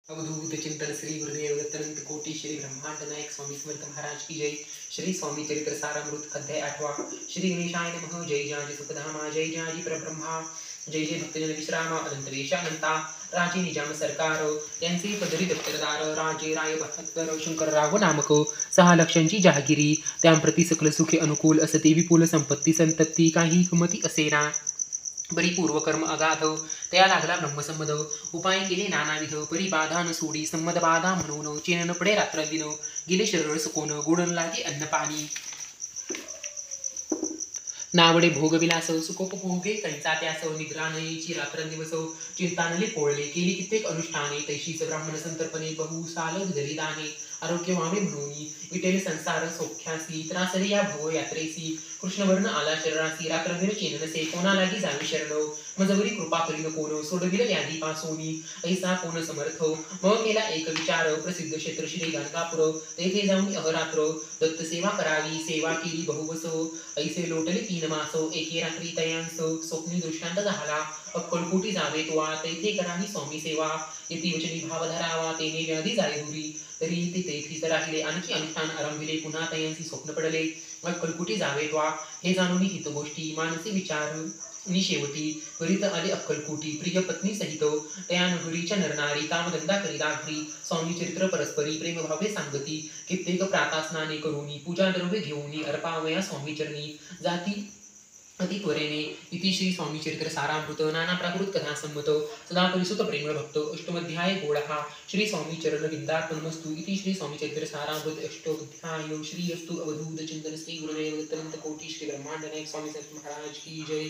अवधूत चिंतन श्री गुरुदेव दत्तानंद कोटी श्री ब्रह्मांड नायक स्वामी समर्थ महाराज की जय। श्री स्वामी चरित्र सारामृत अध्याय 8वां। श्री गणेशाय नमः। जय जाजी सुखधामा, जय जाजी परब्रह्मा, जय जय भक्तजन विश्राम, अनंत वेशानंता, राजे निजाम सरकार, यांचे पदरी दप्तरदार, राजे राय बहादर शंकरराव नामक 6 लक्षांची जहागिरी, त्यांप्रती सकल सुखे अनुकूल असते, विपुल संपत्ती संतती काही किंमती असेना, बरी पूर्वकर्म अगाध, तया लागला ब्रह्मसंमद, उपाय केले नानाविध, परी बाधा न सोडी, संमद बाधा म्हणून, चेन न पडे रात्रंदिन, गेले शरीर सुकोन, गोडन लागे अन्न पाणी, नावडे भोगविलास, सुखोपभोगे कैचा त्यास, निद्रा नयेची रात्रंदिवस, चिंतानले पोळले, केली कित्येक अनुष्ठाने, तैशीच ब्राह्मण संतर्पणे, बहुसाल दिली दाने, आरोग्य व्हावे म्हणून, विटेल संसार सौख्यासी, त्रासरी या भव यात्रेसी, कृष्णवर्ण आला शरणासी, रात्रंदिन चेननसे, कोणा लागी जावी शरण, मजवरी कृपा करीन कोण, सोडविल व्याधी पासोनी, ऐसा कोण समर्थ, मग केला एक विचार, प्रसिद्ध क्षेत्र श्री गाणगापूर, तेथे जाऊन अहरात्र, दत्त सेवा करावी, सेवा केली बहुवस, ऐसे लोटले 3 मास, एके रात्री तयांस, स्वप्नी दृष्टांत झाला, अक्कलकोटी जावे तोवा, तेथे करावी स्वामी सेवा, येती वचनी भाव धरावा, तेने व्याधी जाय दुरी, तरी ते तेथीच राहिले, आणखी अनुष्ठान आरंभिले, पुन्हा तयांसी स्वप्न पडले, अक्कलकोटी जावे त्वा, हे जाणून हित गोष्टी, मानसी विचार नि शेवटी, करीत आले अक्कलकोटी, प्रिय पत्नी सहित, त्या नगरीच्या नरनारी, कामधंदा करीता घरी, स्वामी चरित्र परस्परी, प्रेम भावे सांगती, कित्येक प्राता स्नाने करूनी, पूजा द्रव्य घेऊनी, अर्पावया स्वामी चरणी, जाती अति त्वरेने, इति श्री स्वामी चरित्र सारामृत, नाना प्राकृत कथा संमत, सदा परिसुत प्रेमळ भक्त, अष्टमध्याय गोळहा, श्री स्वामी चरण विद्यार्पणमस्तु, इति श्री स्वामी चरित्र सारामृत अष्टोध्याय, श्री अस्तु अवधूत चिंतन श्री गुरुदेव दत्तानंद कोटी श्री ब्रह्मांड नायक स्वामी समर्थ महाराज की जय।